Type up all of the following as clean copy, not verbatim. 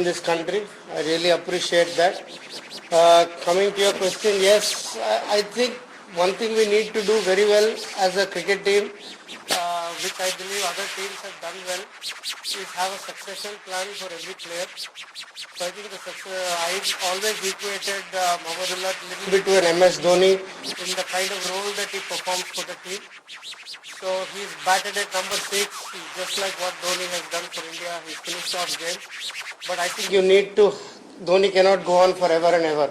in this country. I really appreciate that. Coming to your question, yes, I think one thing we need to do very well as a cricket team, which I believe other teams have done well, is have a succession plan for every player. So I think I always equated Mohammadullah a little bit to an MS Dhoni in the kind of role that he performs for the team. So he's batted at number 6, just like what Dhoni has done for India. He's finished off games. But I think Dhoni cannot go on forever and ever,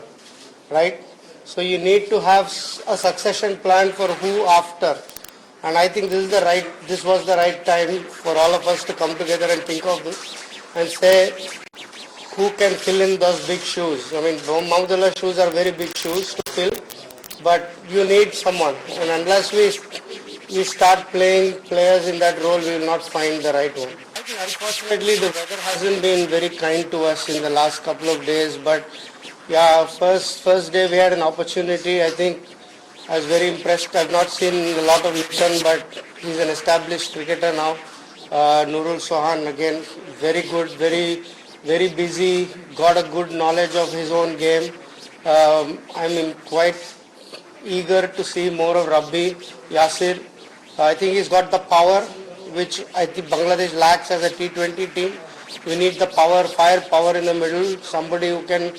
right? So you need to have a succession plan for who after. And I think this was the right time for all of us to come together and think of this and say who can fill in those big shoes. I mean, Mohammadullah's shoes are very big shoes to fill, but you need someone. And unless we start playing players in that role, we will not find the right one. I think unfortunately the weather hasn't been very kind to us in the last couple of days, but yeah, first day we had an opportunity. I think I was very impressed. I've not seen a lot of Lipton, but he's an established cricketer now. Nurul Sohan again, very good, very busy, got a good knowledge of his own game. I'm quite eager to see more of Rabbi, Yasir. I think he's got the power, which I think Bangladesh lacks as a T20 team. We need the firepower in the middle, somebody who can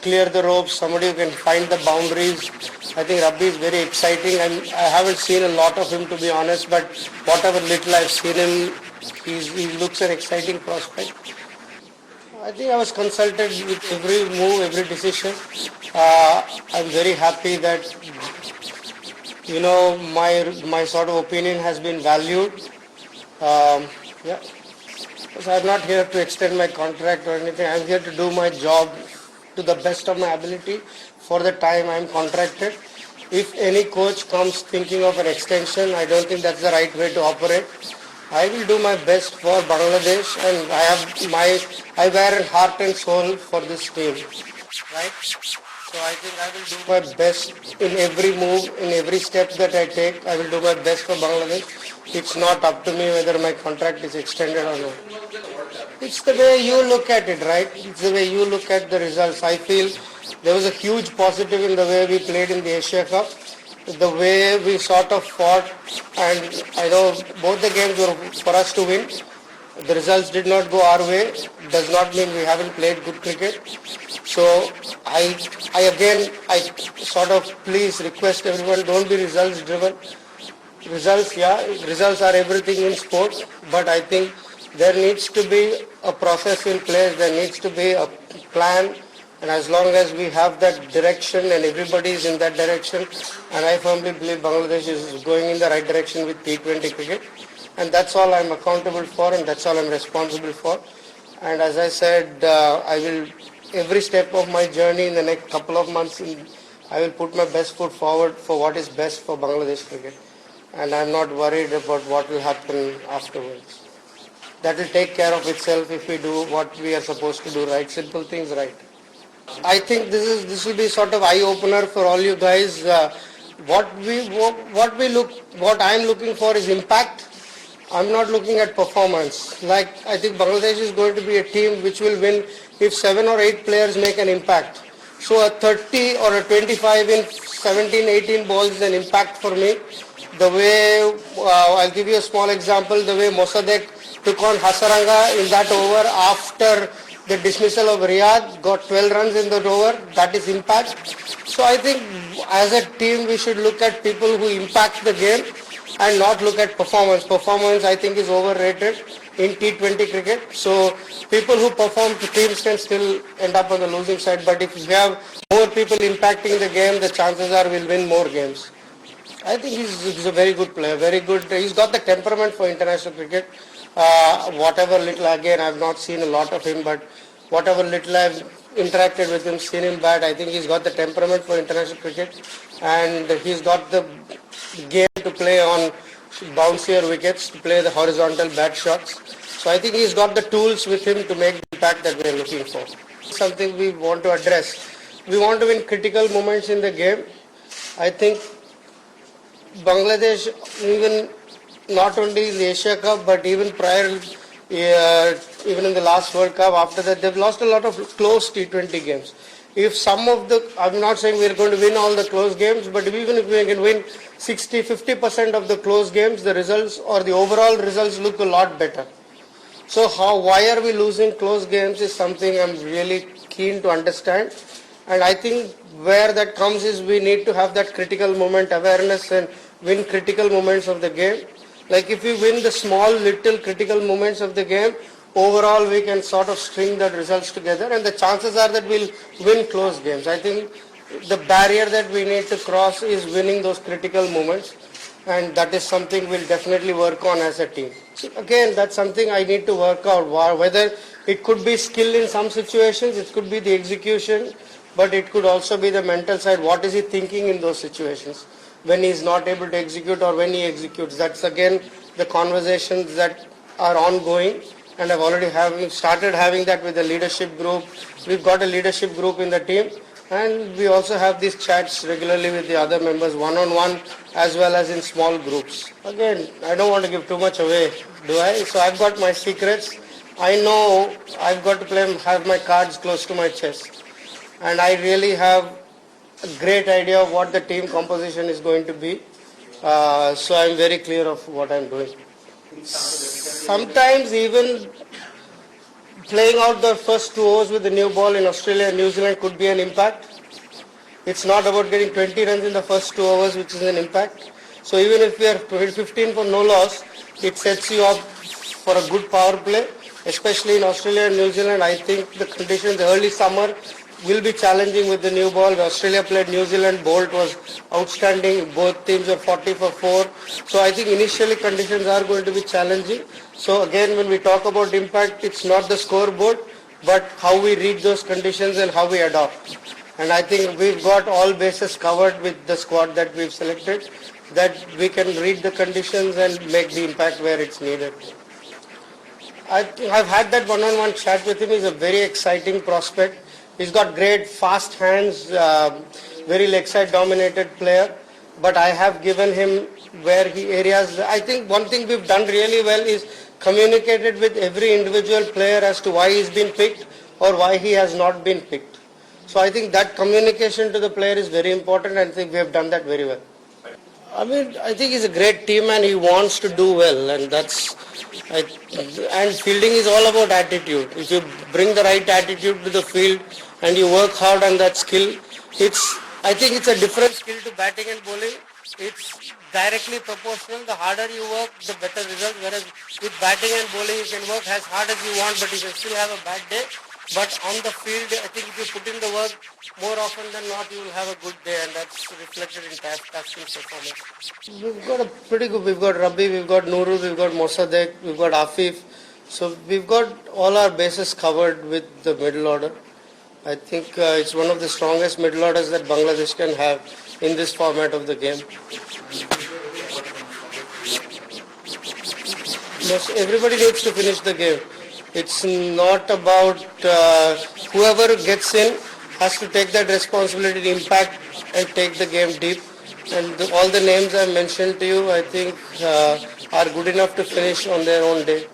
clear the ropes, somebody who can find the boundaries. I think Rabbi is very exciting. I haven't seen a lot of him, to be honest, but whatever little I've seen him, he looks an exciting prospect. I think I was consulted with every move, every decision. I'm very happy that my sort of opinion has been valued. Yeah. So I'm not here to extend my contract or anything. I'm here to do my job to the best of my ability for the time I'm contracted. If any coach comes thinking of an extension, I don't think that's the right way to operate. I will do my best for Bangladesh, and I wear heart and soul for this team, right? So I think I will do my best in every move, in every step that I take. I will do my best for Bangladesh. It's not up to me whether my contract is extended or not. It's the way you look at it, right? It's the way you look at the results. I feel there was a huge positive in the way we played in the Asia Cup, the way we sort of fought, and I know both the games were for us to win. The results did not go our way. Does not mean we haven't played good cricket. So I sort of please request everyone, don't be results driven. Results are everything in sports, but I think there needs to be a process in place, there needs to be a plan, and as long as we have that direction and everybody is in that direction, and I firmly believe Bangladesh is going in the right direction with T20 cricket, and that's all I'm accountable for and that's all I'm responsible for. And as I said, every step of my journey in the next couple of months, I will put my best foot forward for what is best for Bangladesh cricket. And I'm not worried about what will happen afterwards. That will take care of itself if we do what we are supposed to do right, simple things right. I think this will be sort of eye-opener for all you guys. What I'm looking for is impact. I'm not looking at performance. Like, I think Bangladesh is going to be a team which will win if 7 or 8 players make an impact. So a 30 or a 25 in 17, 18 balls is an impact for me. The way, I'll give you a small example, the way Mossadegh took on Hasaranga in that over after the dismissal of Riyadh, got 12 runs in that over, that is impact. So I think as a team we should look at people who impact the game and not look at performance. Performance I think is overrated in T20 cricket. So people who perform, the teams can still end up on the losing side, but if we have more people impacting the game, the chances are we'll win more games. I think he's a very good player, very good. He's got the temperament for international cricket. Whatever little, again, I've not seen a lot of him, but whatever little I've interacted with him, seen him bat, I think he's got the temperament for international cricket, and he's got the game to play on bouncier wickets, to play the horizontal bat shots. So I think he's got the tools with him to make the impact that we're looking for. Something we want to address. We want to win critical moments in the game. I think Bangladesh, even not only in the Asia Cup, but even prior even in the last World Cup. After that, they've lost a lot of close T20 games. If some of the, I'm not saying we're going to win all the close games, but even if we can win 50% of the close games, the results or the overall results look a lot better. So why are we losing close games is something I'm really keen to understand. And I think where that comes is we need to have that critical moment awareness and win critical moments of the game. Like if we win the small little critical moments of the game, overall we can sort of string the results together and the chances are that we'll win close games. I think the barrier that we need to cross is winning those critical moments, and that is something we'll definitely work on as a team. So again, that's something I need to work out, whether it could be skill in some situations, it could be the execution, but it could also be the mental side. What is he thinking in those situations when he's not able to execute or when he executes? That's again the conversations that are ongoing, and I've already started having that with the leadership group. We've got a leadership group in the team, and we also have these chats regularly with the other members, one-on-one as well as in small groups. Again, I don't want to give too much away, do I? So I've got my secrets. I know I've got to have my cards close to my chest, and I really have a great idea of what the team composition is going to be. So I'm very clear of what I'm doing. Sometimes even playing out the first 2 overs with the new ball in Australia and New Zealand could be an impact. It's not about getting 20 runs in the first 2 overs, which is an impact. So even if we are 15 for no loss, it sets you up for a good power play, especially in Australia and New Zealand. I think the conditions, the early summer, will be challenging with the new ball. Australia played New Zealand, Bolt was outstanding, both teams were 40 for 4. So I think initially conditions are going to be challenging. So again, when we talk about impact, it's not the scoreboard, but how we read those conditions and how we adopt. And I think we've got all bases covered with the squad that we've selected, that we can read the conditions and make the impact where it's needed. I've had that one-on-one chat with him. He's a very exciting prospect. He's got great fast hands, very leg side dominated player. But I have given him where he areas. I think one thing we've done really well is communicated with every individual player as to why he's been picked or why he has not been picked. So I think that communication to the player is very important, and I think we have done that very well. I mean, I think he's a great team and he wants to do well, and and fielding is all about attitude. If you bring the right attitude to the field and you work hard on that skill, I think it's a different skill to batting and bowling. It's directly proportional. The harder you work, the better result. Whereas with batting and bowling, you can work as hard as you want, but you can still have a bad day. But on the field, I think if you put in the work, more often than not, you will have a good day, and that's reflected in casting performance. We've got a pretty good, we've got Rabbi, we've got Nurul, we've got Mossadegh, we've got Afif. So we've got all our bases covered with the middle order. I think it's one of the strongest middle orders that Bangladesh can have in this format of the game. Everybody needs to finish the game. It's not about whoever gets in has to take that responsibility, impact, and take the game deep. And all the names I mentioned to you, I think, are good enough to finish on their own day.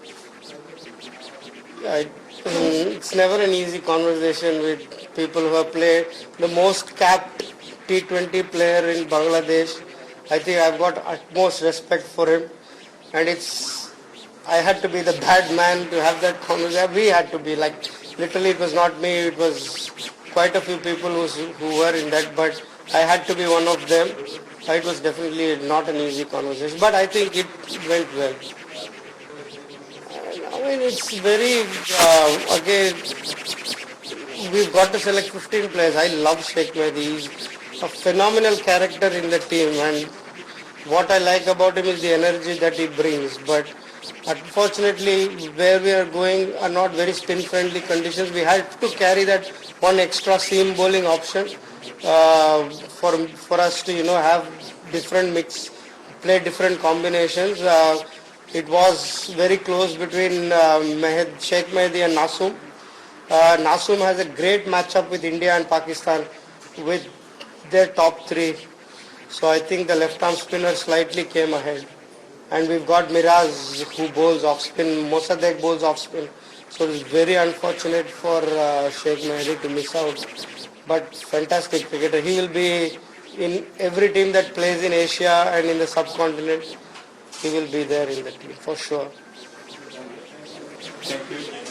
It's never an easy conversation with people who have played. The most capped T20 player in Bangladesh. I think I've got utmost respect for him, and I had to be the bad man to have that conversation. We had to be, like, literally it was not me, it was quite a few people who were in that, but I had to be one of them. It was definitely not an easy conversation, but I think it went well. I mean, it's very, again, we've got to select 15 players. I love Sheikh Mehdi. He's a phenomenal character in the team, and what I like about him is the energy that he brings. But unfortunately, where we are going are not very spin-friendly conditions. We have to carry that one extra seam bowling option for us to, have different mix, play different combinations. It was very close between Sheikh Mehdi and Nasum. Nasum has a great matchup with India and Pakistan with their top three. So I think the left-arm spinner slightly came ahead. and we've got Miraz who bowls off spin, Mossadegh bowls off spin. So it's very unfortunate for Sheikh Mehdi to miss out. But fantastic cricketer. He will be in every team that plays in Asia and in the subcontinent. He will be there in the team for sure. Thank you.